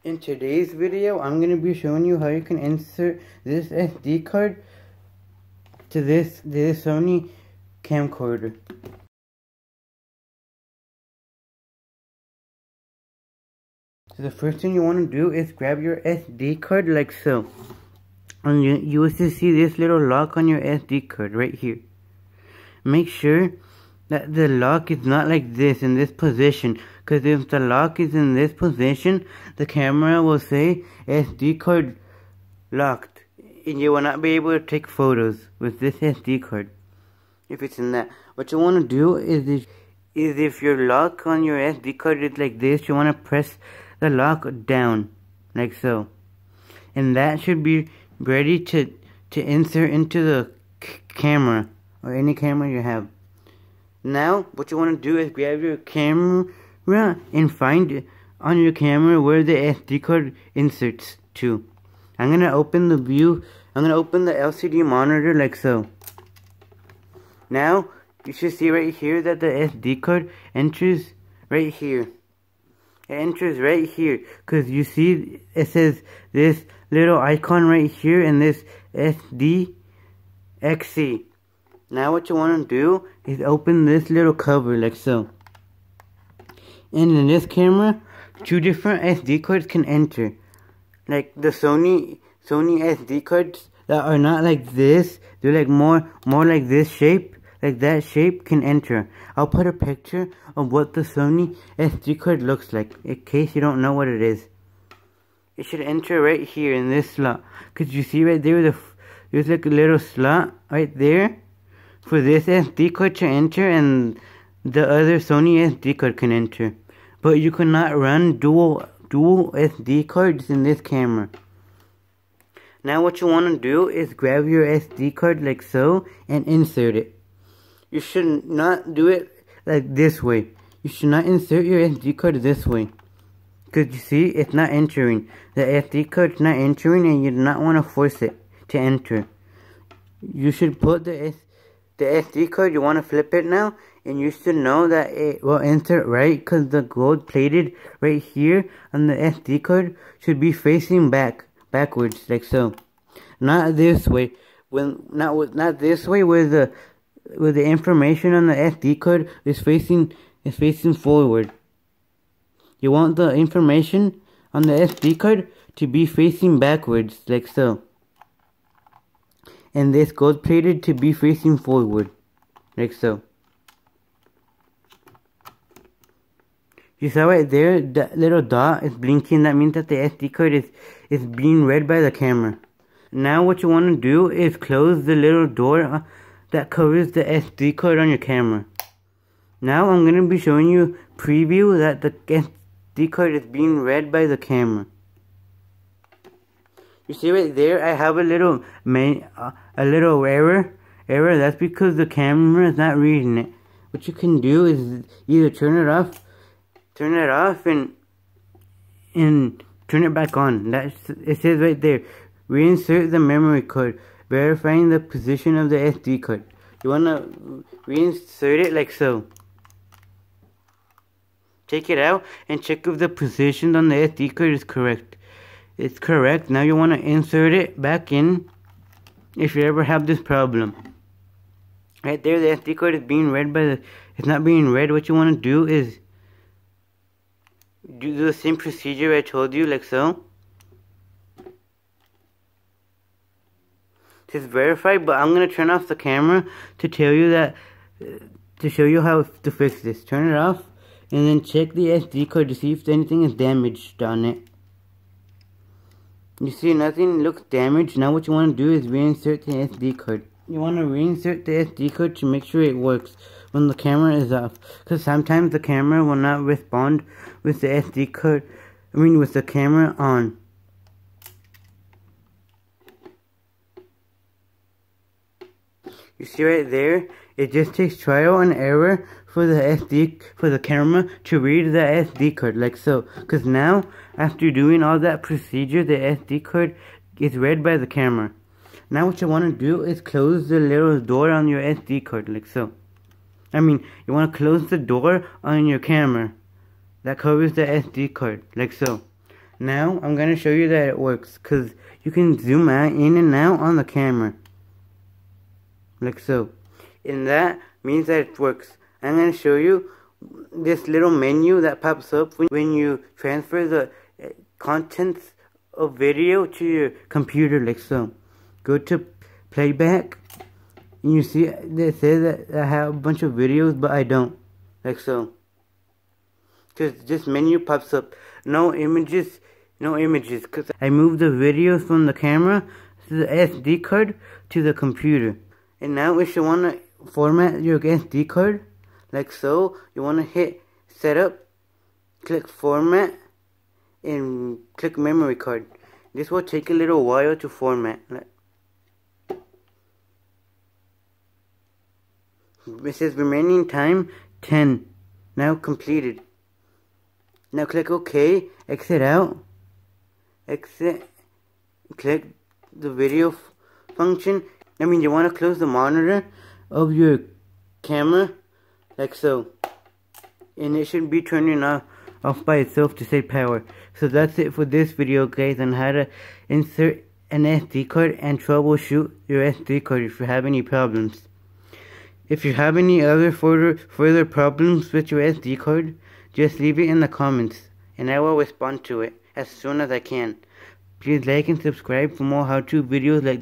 In today's video, I'm going to be showing you how you can insert this SD card to this Sony camcorder. So the first thing you want to do is grab your SD card like so. And you will see this little lock on your SD card right here. Make sure that the lock is not like this in this position, because if the lock is in this position, the camera will say SD card locked, and you will not be able to take photos with this SD card if it's in that. What you want to do is if your lock on your SD card is like this, you want to press the lock down like so, and that should be ready to insert into the camera or any camera you have. Now, what you want to do is grab your camera and find on your camera where the SD card inserts to. I'm going to open the LCD monitor like so. Now, you should see right here that the SD card enters right here. It enters right here, because you see it says this little icon right here and this SDXC. Now what you want to do is open this little cover like so. And in this camera, 2 different SD cards can enter. Like the Sony SD cards that are not like this, they're like more like this shape, like that shape can enter. I'll put a picture of what the Sony SD card looks like in case you don't know what it is. It should enter right here in this slot. Cause you see right there, there's like a little slot right there for this SD card to enter, and the other Sony SD card can enter. But you cannot run dual SD cards in this camera. Now what you want to do is grab your SD card like so and insert it. You should not do it like this way. You should not insert your SD card this way, because you see it's not entering. The SD card's not entering, and you do not want to force it to enter. You should put the SD card, you want to flip it now, and you should know that it will insert right, because the gold plated right here on the SD card should be facing backwards like so. Not this way. Not this way where the information on the SD card is facing forward. You want the information on the SD card to be facing backwards like so, and this gold plated to be facing forward like so. You saw right there, that little dot is blinking. That means that the SD card is being read by the camera. Now what you want to do is close the little door that covers the SD card on your camera. Now I'm going to be showing you preview that the SD card is being read by the camera. You see right there, I have a little error. That's because the camera is not reading it. What you can do is either turn it off and turn it back on. It says right there, reinsert the memory card, verifying the position of the SD card. You want to reinsert it like so. Take it out and check if the position on the SD card is correct. It's correct. Now you want to insert it back in if you ever have this problem. Right there, the SD card is being read it's not being read. What you want to do is do the same procedure I told you, like so. Just verify, but I'm going to turn off the camera to tell you that, to show you how to fix this. Turn it off and then check the SD card to see if anything is damaged on it. You see nothing looks damaged. Now what you want to do is reinsert the SD card. You want to reinsert the SD card to make sure it works when the camera is off, because sometimes the camera will not respond with the SD card, with the camera on. You see right there, it just takes trial and error for the camera to read the SD card like so. Because now, after doing all that procedure, the SD card is read by the camera. Now what you want to do is close the little door on your SD card like so. You want to close the door on your camera that covers the SD card like so. Now I'm going to show you that it works, because you can zoom out in and out on the camera. Like so. And that means that it works. I'm going to show you this little menu that pops up when you transfer the contents of video to your computer, like so. Go to playback, and you see it says that I have a bunch of videos, but I don't, like so. Because this menu pops up. No images, because I moved the videos from the camera to the SD card to the computer. And now if you want to format your SD card, like so, you want to hit setup, click format, and click memory card. This will take a little while to format. It says remaining time 10. Now completed. Now click OK, exit out, exit, click the video function. You want to close the monitor of your camera, like so. And it should be turning off by itself to save power. So that's it for this video, guys, on how to insert an SD card and troubleshoot your SD card if you have any problems. If you have any other further problems with your SD card, just leave it in the comments, and I will respond to it as soon as I can. Please like and subscribe for more how-to videos like